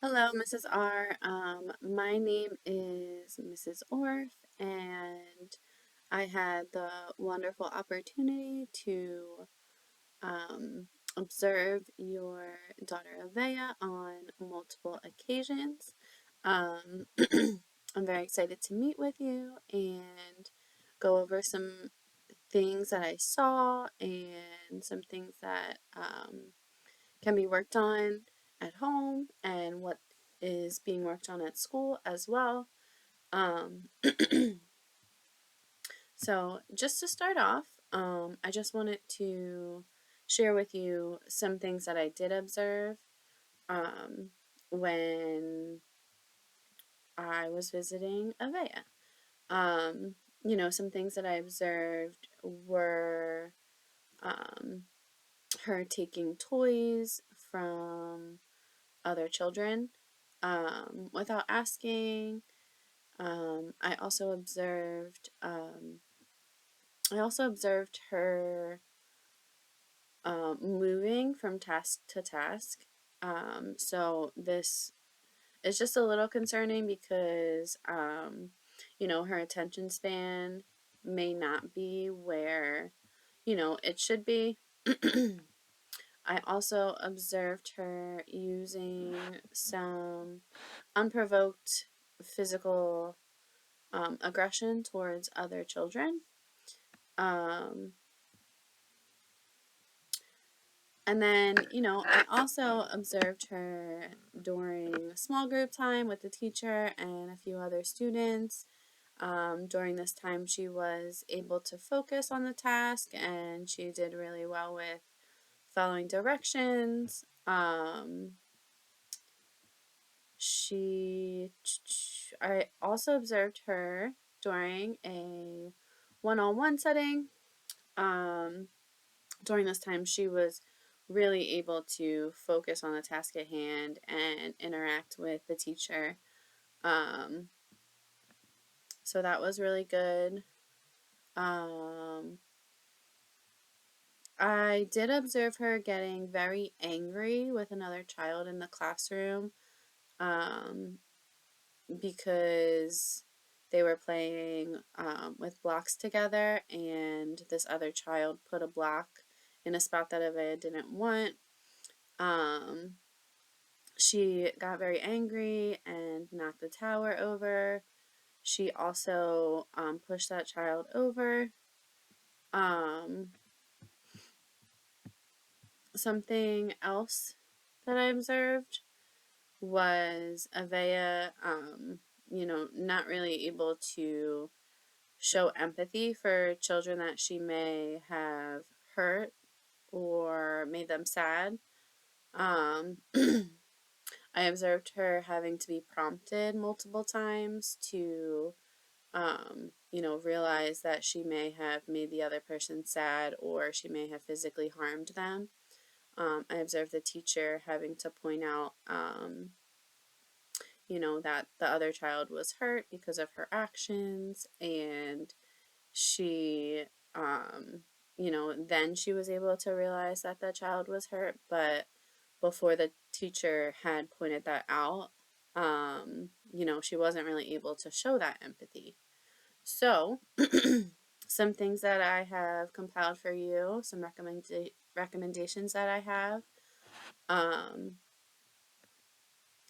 Hello, Mrs. R. My name is Mrs. Orff, and I had the wonderful opportunity to observe your daughter Avea on multiple occasions. Um, I'm very excited to meet with you and go over some things that I saw and some things that can be worked on at home and what is being worked on at school as well. Um, so, just to start off, I just wanted to share with you some things that I did observe um, when I was visiting Avea. Um, some things that I observed were um, her taking toys from other children without asking. I also observed. I also observed her moving from task to task. So this is just a little concerning because her attention span may not be where it should be. I also observed her using some unprovoked physical aggression towards other children. Um, and then, I also observed her during small group time with the teacher and a few other students. During this time, she was able to focus on the task and she did really well with following directions. I also observed her during a one-on-one setting. Um, During this time, she was really able to focus on the task at hand and interact with the teacher. Um, so that was really good. Um, I did observe her getting very angry with another child in the classroom um, because they were playing with blocks together, and this other child put a block in a spot that Avea didn't want. Um, she got very angry and knocked the tower over. She also pushed that child over. Um, Something else that I observed was Avea, not really able to show empathy for children that she may have hurt or made them sad. Um, I observed her having to be prompted multiple times to, realize that she may have made the other person sad or she may have physically harmed them. I observed the teacher having to point out, that the other child was hurt because of her actions, and she, then she was able to realize that the child was hurt, but before the teacher had pointed that out, she wasn't really able to show that empathy. So, some things that I have compiled for you, some recommendations that I have, um,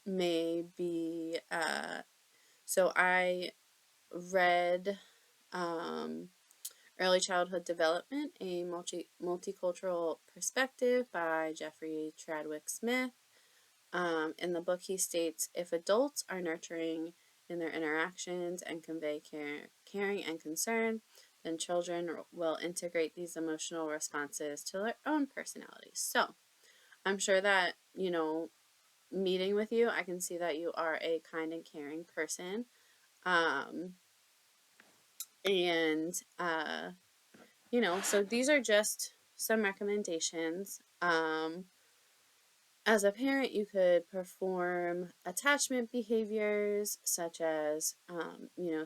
may be, so I read um, Early Childhood Development, a multicultural perspective by Jeffrey Tradwick Smith. In the book, he states if adults are nurturing in their interactions and convey caring and concern, then children will integrate these emotional responses to their own personalities. So I'm sure that, meeting with you, I can see that you are a kind and caring person. Um, and, so these are just some recommendations. As a parent, you could perform attachment behaviors such as,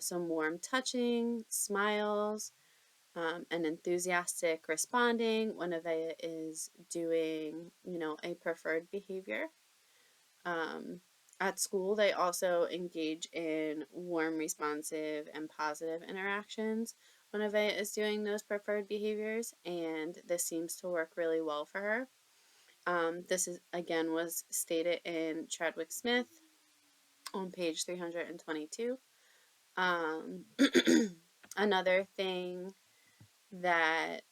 some warm touching, smiles, and enthusiastic responding when Avea is doing, a preferred behavior. Um, At school, they also engage in warm, responsive, and positive interactions when Avea is doing those preferred behaviors, and this seems to work really well for her. This is again was stated in Chadwick Smith on page 322. Um, Another thing that